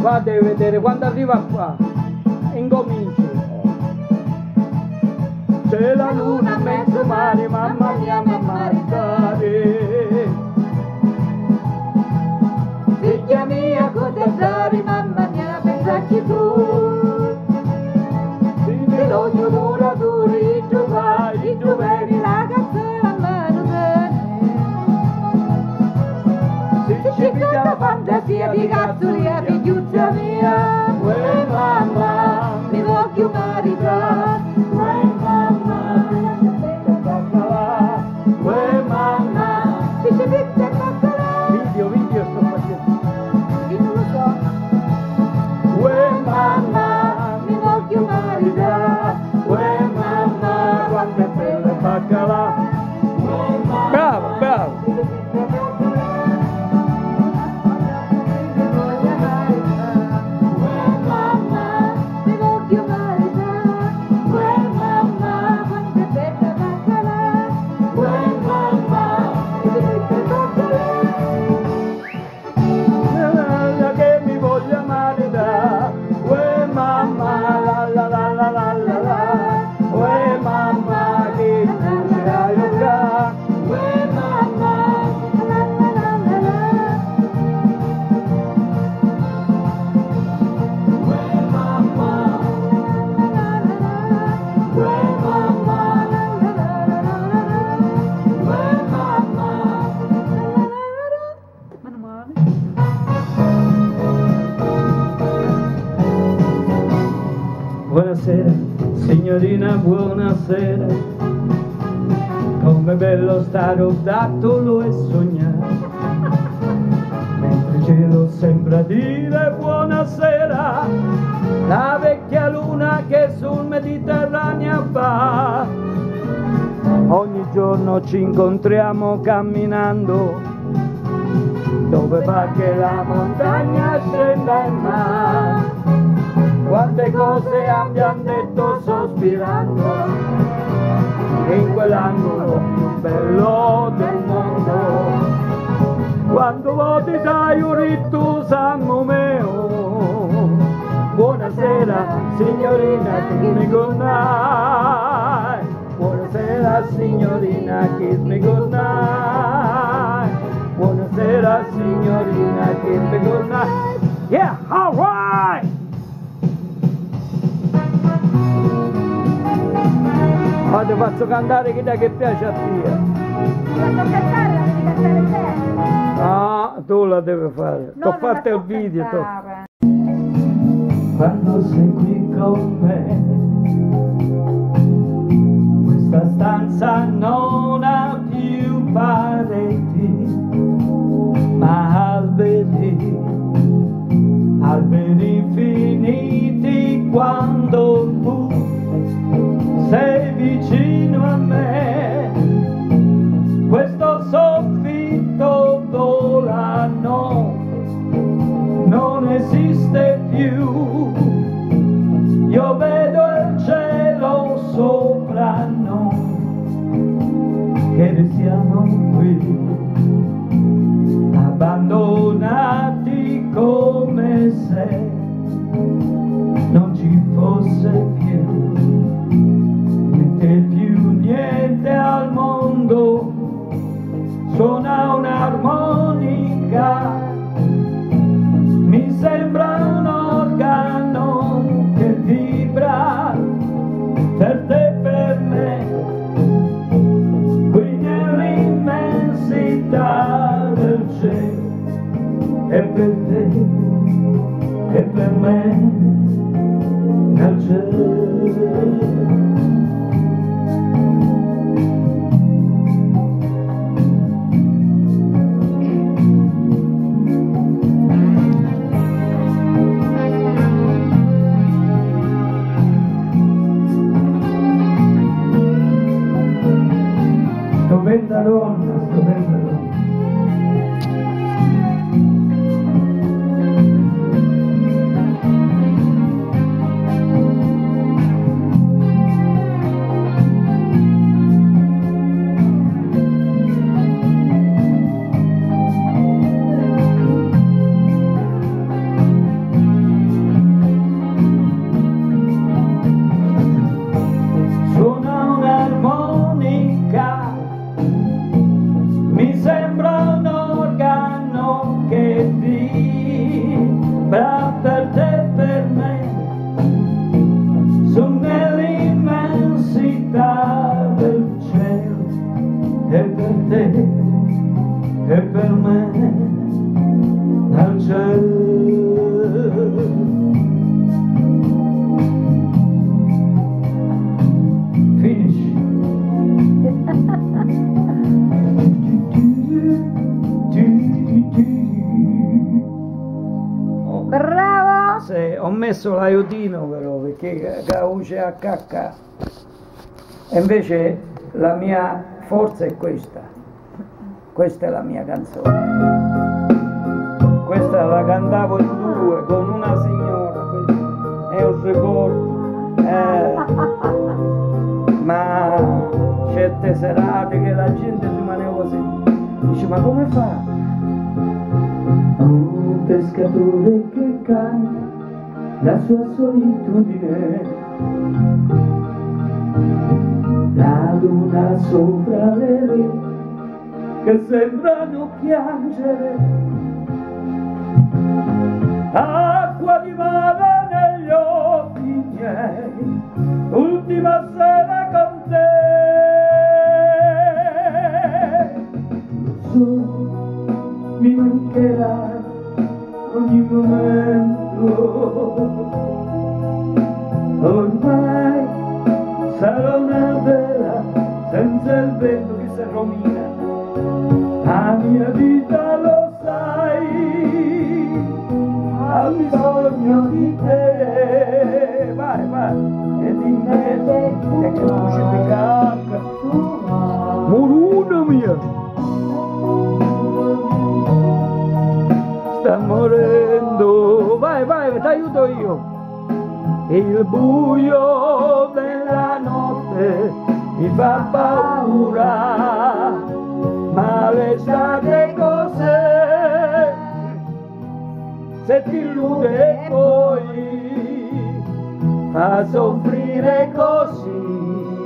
Qua devi vedere, quando arriva qua, incominci. C'è la luna a mezzo mare, mamma mia, mamma ritare. Figlia mia, contentare, mamma mia, pensaci tu. Se l'ogno dura, duri, tu vai, tu vedi la canzone a mano bene. Se ci picca la fantasia di cazzolia, figliuzza mia, uè mamma, mi voglio maritare, uè mamma, uè mamma, se ci picca la fantasia. Video sto facendo. Io non lo so. Uè mamma, Mi voglio maritare, uè mamma, quanto è bella baccalà. Bravo, bravo. Che mi voglia maritare, uè mamma, la la la la la la la, uè mamma, che tu sarai qua, uè mamma, uè mamma, uè mamma, uè mamma. Mano male. Buonasera, signorina, buonasera. Come bello stare un dattolo e sognare. Mentre il cielo sembra dire buonasera, la vecchia luna che sul Mediterraneo va. Ogni giorno ci incontriamo camminando, dove va che la montagna scenda in mare. Quante cose abbiamo detto sospirando, in quell'angolo più bello del mondo. Quando voti dai un ritto sanno meo. Buonasera signorina, kiss me good night. Buonasera signorina, kiss me good night. Buonasera signorina, kiss me good night. Yeah, all right! Ti faccio cantare chi è che piace a te. Quando cantare la devi cantare te. Ah, tu la devi fare. No, T'ho non fatto la il so video. cantare. Quando sei qui con me, questa stanza non ha più pareti, ma alberi, alberi infiniti. Quando tu sei vicino a me, questo soffitto vola, no, non esiste più. Io vedo il cielo sopra noi, che restiamo qui, abbandonati come se non ci fosse più niente al mondo. Suona un'armonica, mi sembra un organo che vibra per te e per me, qui nell'immensità del cielo, e per te e per me nel cielo. Stupenda donna, stupenda donna. Se ho messo l'aiutino però perché cauce a cacca. E invece la mia forza è questa. Questa è la mia canzone. Questa la cantavo in due con una signora, questo è un ricordo. Ma certe serate che la gente rimaneva così, dice ma come fa? Un pescatore che canta la sua solitudine, la luna sopra le reti che sembrano piangere, acqua di mare negli occhi miei, ultima sera con te. Mi mancherà ogni momento, ormai sarò una vela senza il vento che si rovina, la mia vita lo sai, ha bisogno di te, vai, e di me, e che luce di cacca, moruna mia. Sta morendo, vai, ti aiuto io. Il buio della notte mi fa paura, ma l'estate cos'è? Se ti illude e poi fa soffrire così.